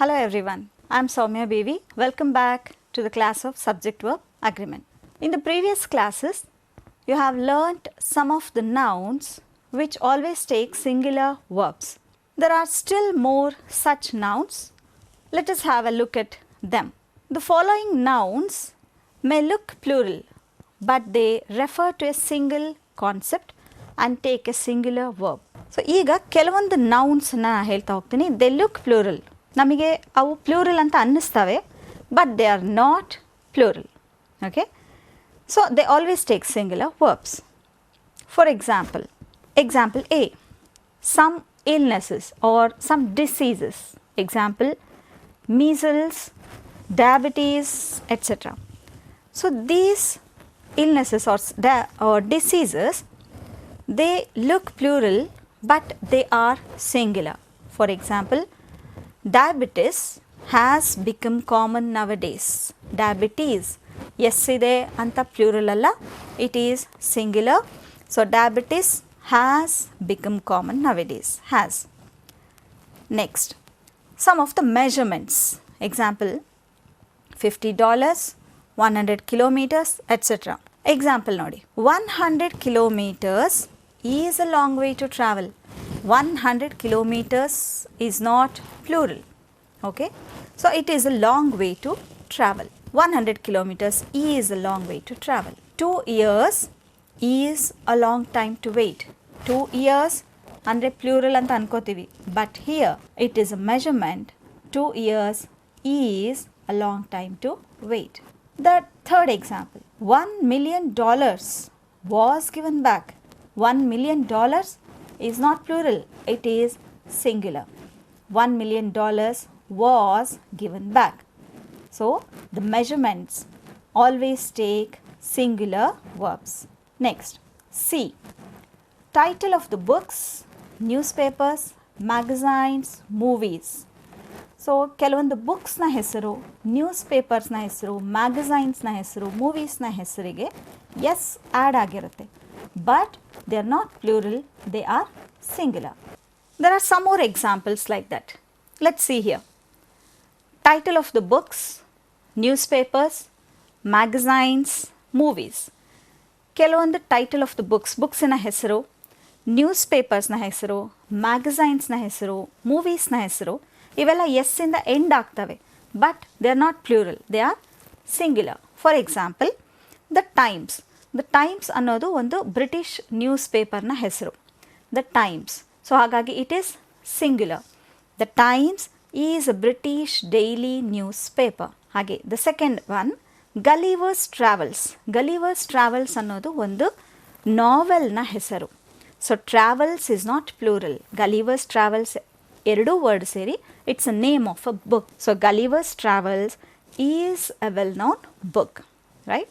Hello everyone, I am Soumya Bevi. Welcome back to the class of Subject-Verb Agreement. In the previous classes, you have learnt some of the nouns which always take singular verbs. There are still more such nouns. Let us have a look at them. The following nouns may look plural, but they refer to a single concept and take a singular verb. So, ಈಗ ಕೆಲವೊಂದು ನೌನ್ಸ್ನ ಹೇಳ್ತಾ ಹೋಗ್ತೀನಿ. They look plural, ನಮಗೆ ಅವು plural ಅಂತ ಅನ್ನಿಸ್ತವೆ, but they are not plural. Okay, so they always take singular verbs. For example A, some illnesses or some diseases. Example, measles, diabetes, etc. So, these illnesses or diseases, they look plural, but they are singular. For example, diabetes has become common nowadays. Diabetes, yes ide anta plural alla, it is singular. So, diabetes has become common nowadays. Has. Next, some of the measurements. Example, $50, 100 kilometers, etc. Example nodi, 100 kilometers is a long way to travel. 100 kilometers is not plural. Okay, so it is a long way to travel. 100 kilometers is a long way to travel. 2 years is a long time to wait. 2 years andre plural anta ankotivi, but here it is a measurement. 2 years is a long time to wait. The third example, $1 million was given back. $1 million is not plural, it is singular. $1 million was given back. So, the measurements always take singular verbs. Next, C, title of the books, newspapers, magazines, movies. So ಕೆಲವೊಂದು ಬುಕ್ಸ್ನ ಹೆಸರು, ನ್ಯೂಸ್ ಪೇಪರ್ಸ್ನ ಹೆಸರು, ಮ್ಯಾಗಝೈನ್ಸ್ನ ಹೆಸರು, ಮೂವೀಸ್ನ ಹೆಸರಿಗೆ S add ಆಗಿರುತ್ತೆ, but they are not plural, they are singular. There are some more examples like that. Let's see here. Title of the books, newspapers, magazines, movies. ಕೆಲವೊಂದು ಟೈಟಲ್ ಆಫ್ ದ ಬುಕ್ಸಿನ ಹೆಸರು, ನ್ಯೂಸ್ ಪೇಪರ್ಸ್ನ ಹೆಸರು, ಮ್ಯಾಗಝೈನ್ಸ್ನ ಹೆಸರು, ಮೂವೀಸ್ನ ಹೆಸರು ಇವೆಲ್ಲ ಎಸ್ಸಿಂದ ಎಂಡ್ ಆಗ್ತವೆ, but they are not plural, they are singular. For example, the Times. The Times ಅನ್ನೋದು ಒಂದು ಬ್ರಿಟಿಷ್ ನ್ಯೂಸ್ ಪೇಪರ್ನ ಹೆಸರು, ದ ಟೈಮ್ಸ್. ಸೊ ಹಾಗಾಗಿ it is singular. The Times is a British daily newspaper. ಹಾಗೆ the second one, Gulliver's Travels. Gulliver's Travels ಅನ್ನೋದು ಒಂದು ನಾವೆಲ್ನ ಹೆಸರು. So Travels is not plural. Gulliver's Travels ಎರಡೂ ವರ್ಡ್ ಸೇರಿ it's a name of a book. So Gulliver's Travels is a well known book, right?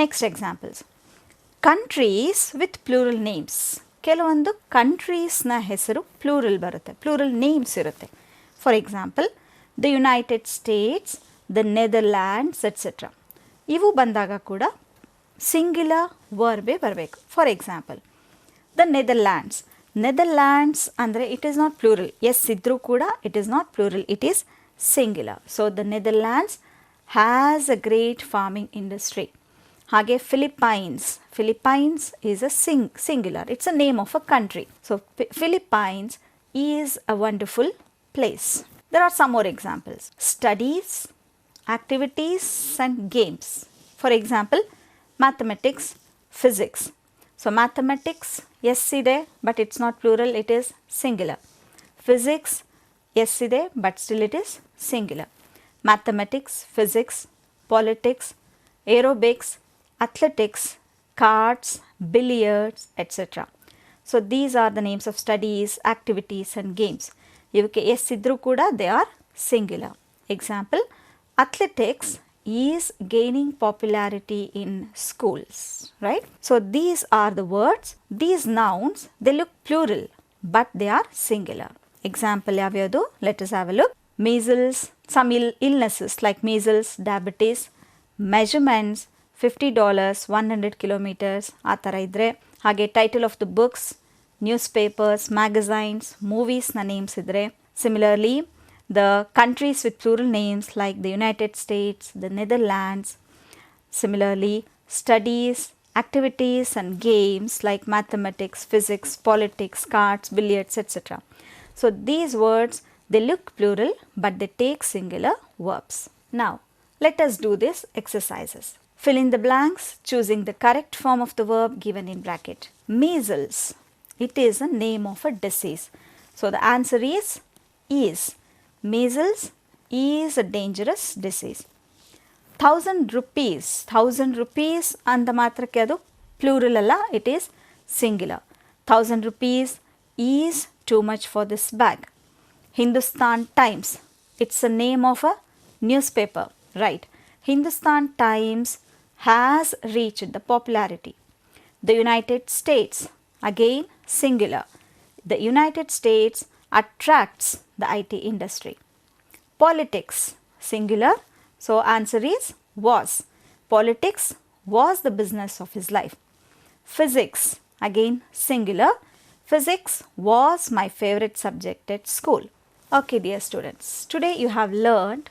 Next examples, countries with plural names. ಕೆಲವೊಂದು ಕಂಟ್ರೀಸ್ನ ಹೆಸರು plural ಬರುತ್ತೆ, ಪ್ಲೂರಲ್ ನೇಮ್ಸ್ ಇರುತ್ತೆ. For example, the United States, the Netherlands, etcetera. ಇವು ಬಂದಾಗ ಕೂಡ singular ವರ್ಬೇ ಬರಬೇಕು. For example, the Netherlands. Netherlands ಅಂದರೆ it is not plural, S ಇದ್ರೂ ಕೂಡ it is not plural, it is singular. So the Netherlands has a great farming industry. ಹಾಗೆ Philippines. Philippines is a singular, it's a name of a country. So Philippines is a wonderful place. There are some more examples. Studies, activities and games. For example, mathematics, physics. So mathematics, yes ide, but it's not plural, it is singular. Physics, yes ide, but still it is singular. Mathematics, physics, politics, aerobics, athletics, cards, billiards, etc. So these are the names of studies, activities and games. ಇವಕ್ಕೆ yes ಇದ್ರೂ ಕೂಡ they are singular. Example, athletics is gaining popularity in schools, right? So these are the words, these nouns, they look plural, but they are singular. Example yavyadu, let us have a look. Measles, some illnesses like measles, diabetes, measurements, $50, 100 kilometers, ಆ ಥರ ಇದ್ದರೆ. ಹಾಗೆ title of the books, newspapers, magazines, movies na names idre. Similarly, the countries with plural names like the United States, the Netherlands. Similarly, studies, activities and games like mathematics, physics, politics, cards, billiards, etc. So, these words, they look plural but they take singular verbs. Now, let us do these exercises. Fill in the blanks choosing the correct form of the verb given in bracket. Measles, it is a name of a disease. So, the answer is. Measles is a dangerous disease. 1000 rupees and the matrakke adu plural alla, it is singular. 1000 rupees is too much for this bag. Hindustan Times, it's a name of a newspaper, right? Hindustan Times has reached the popularity. The United States, again singular. The United States attracts the IT industry. Politics, singular. So, answer is was. Politics was the business of his life. Physics, again singular. Physics was my favorite subject at school. Okay, dear students, today you have learned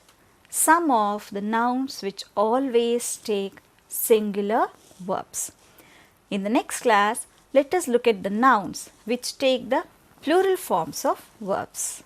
some of the nouns which always take singular verbs. In the next class, let us look at the nouns which take the plural forms of verbs.